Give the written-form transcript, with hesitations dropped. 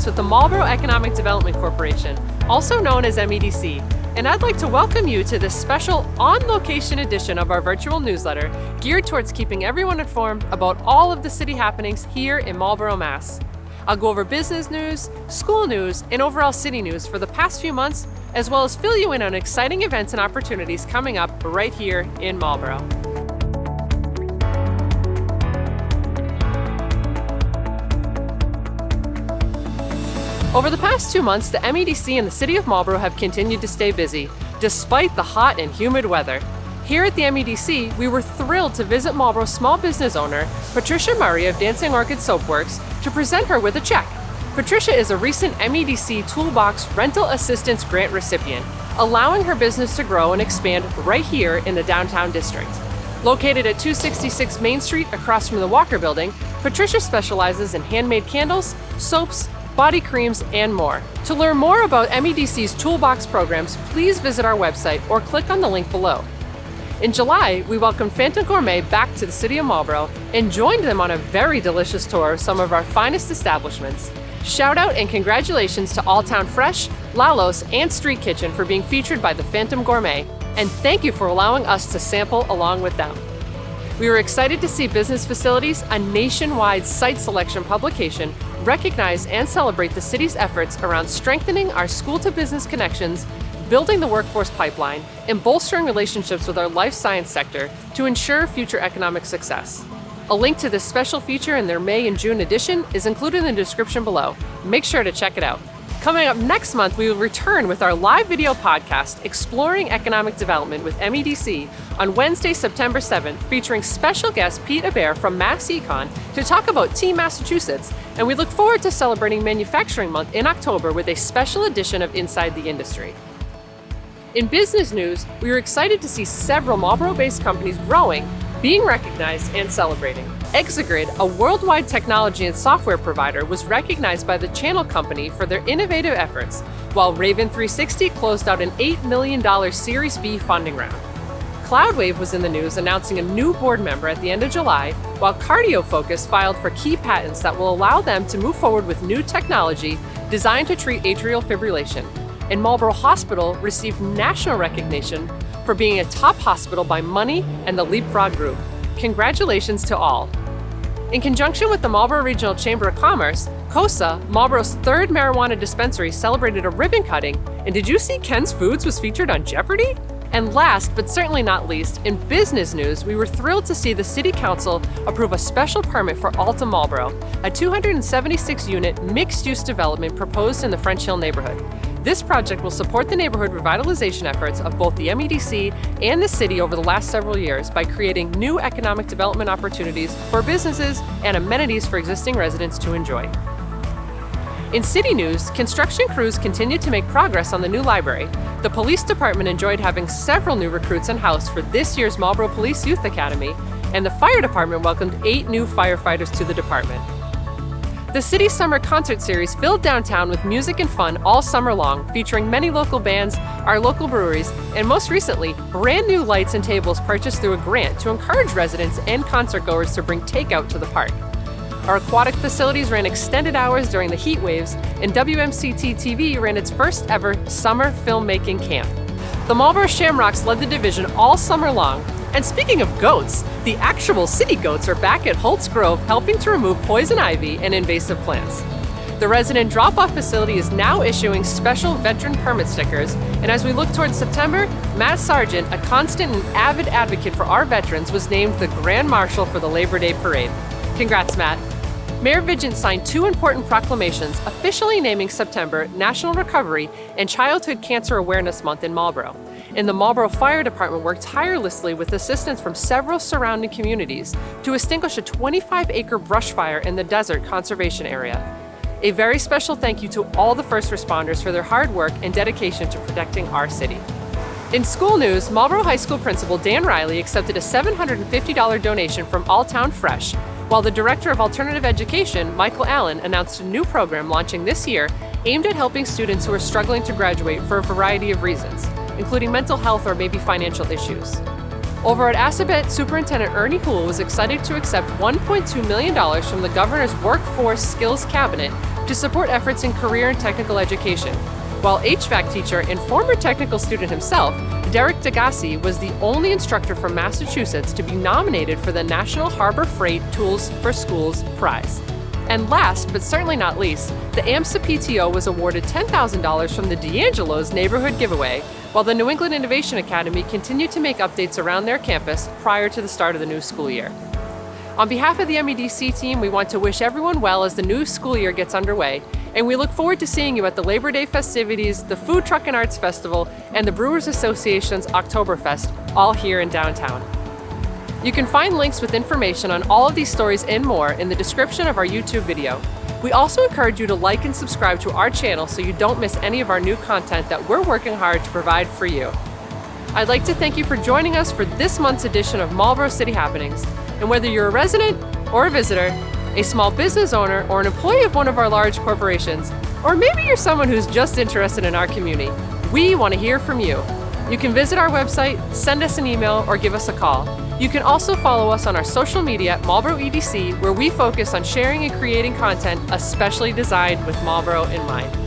Chris with the Marlborough Economic Development Corporation, also known as MEDC, and I'd like to welcome you to this special on-location edition of our virtual newsletter geared towards keeping everyone informed about all of the city happenings here in Marlborough, Mass. I'll go over business news, school news, and overall city news for the past few months, as well as fill you in on exciting events and opportunities coming up right here in Marlborough. Over the past 2 months, the MEDC and the City of Marlborough have continued to stay busy, despite the hot and humid weather. Here at the MEDC, we were thrilled to visit Marlborough small business owner Patricia Murray of Dancing Orchid Soapworks to present her with a check. Patricia is a recent MEDC Toolbox Rental Assistance Grant recipient, allowing her business to grow and expand right here in the downtown district. Located at 266 Main Street across from the Walker Building, Patricia specializes in handmade candles, soaps, body creams, and more. To learn more about MEDC's Toolbox programs, please visit our website or click on the link below. In July, we welcomed Phantom Gourmet back to the City of Marlborough and joined them on a very delicious tour of some of our finest establishments. Shout out and congratulations to All Town Fresh, Lalo's, and Street Kitchen for being featured by the Phantom Gourmet, and thank you for allowing us to sample along with them. We were excited to see Business Facilities, a nationwide site selection publication, recognize and celebrate the city's efforts around strengthening our school-to-business connections, building the workforce pipeline, and bolstering relationships with our life science sector to ensure future economic success. A link to this special feature in their May and June edition is included in the description below. Make sure to check it out. Coming up next month, we will return with our live video podcast, Exploring Economic Development with MEDC, on Wednesday, September 7th, featuring special guest Pete Hebert from Mass Econ to talk about Team Massachusetts, and we look forward to celebrating Manufacturing Month in October with a special edition of Inside the Industry. In business news, we were excited to see several Marlborough-based companies growing, being recognized, and celebrating. Exagrid, a worldwide technology and software provider, was recognized by the Channel Company for their innovative efforts, while Raven 360 closed out an $8 million Series B funding round. Cloudwave was in the news announcing a new board member at the end of July, while CardioFocus filed for key patents that will allow them to move forward with new technology designed to treat atrial fibrillation. And Marlborough Hospital received national recognition for being a top hospital by Money and the Leapfrog Group. Congratulations to all. In conjunction with the Marlborough Regional Chamber of Commerce, COSA, Marlborough's third marijuana dispensary, celebrated a ribbon cutting, and did you see Ken's Foods was featured on Jeopardy? And last, but certainly not least, in business news, we were thrilled to see the City Council approve a special permit for Alta Marlborough, a 276-unit mixed-use development proposed in the French Hill neighborhood. This project will support the neighborhood revitalization efforts of both the MEDC and the city over the last several years by creating new economic development opportunities for businesses and amenities for existing residents to enjoy. In city news, construction crews continued to make progress on the new library. The police department enjoyed having several new recruits in-house for this year's Marlborough Police Youth Academy, and the fire department welcomed 8 new firefighters to the department. The city's summer concert series filled downtown with music and fun all summer long, featuring many local bands, our local breweries, and most recently, brand new lights and tables purchased through a grant to encourage residents and concert goers to bring takeout to the park. Our aquatic facilities ran extended hours during the heat waves, and WMCT TV ran its first ever summer filmmaking camp. The Marlborough Shamrocks led the division all summer long. And speaking of goats, the actual city goats are back at Holtz Grove helping to remove poison ivy and invasive plants. The resident drop-off facility is now issuing special veteran permit stickers, and as we look towards September, Matt Sargent, a constant and avid advocate for our veterans, was named the Grand Marshal for the Labor Day Parade. Congrats, Matt. Mayor Vigeant signed 2 important proclamations officially naming September National Recovery and Childhood Cancer Awareness Month in Marlborough. And the Marlborough Fire Department worked tirelessly with assistance from several surrounding communities to extinguish a 25-acre brush fire in the desert conservation area. A very special thank you to all the first responders for their hard work and dedication to protecting our city. In school news, Marlborough High School Principal Dan Riley accepted a $750 donation from All Town Fresh, while the Director of Alternative Education, Michael Allen, announced a new program launching this year aimed at helping students who are struggling to graduate for a variety of reasons, including mental health or maybe financial issues. Over at Assabet, Superintendent Ernie Houle was excited to accept $1.2 million from the Governor's Workforce Skills Cabinet to support efforts in career and technical education, while HVAC teacher and former technical student himself, Derek Degassi, was the only instructor from Massachusetts to be nominated for the National Harbor Freight Tools for Schools Prize. And last, but certainly not least, the AMSA PTO was awarded $10,000 from the D'Angelo's Neighborhood Giveaway, while the New England Innovation Academy continued to make updates around their campus prior to the start of the new school year. On behalf of the MEDC team, we want to wish everyone well as the new school year gets underway, and we look forward to seeing you at the Labor Day festivities, the Food Truck and Arts Festival, and the Brewers Association's Oktoberfest, all here in downtown. You can find links with information on all of these stories and more in the description of our YouTube video. We also encourage you to like and subscribe to our channel so you don't miss any of our new content that we're working hard to provide for you. I'd like to thank you for joining us for this month's edition of Marlborough City Happenings. And whether you're a resident or a visitor, a small business owner or an employee of one of our large corporations, or maybe you're someone who's just interested in our community, we want to hear from you. You can visit our website, send us an email, or give us a call. You can also follow us on our social media at Marlborough EDC, where we focus on sharing and creating content especially designed with Marlborough in mind.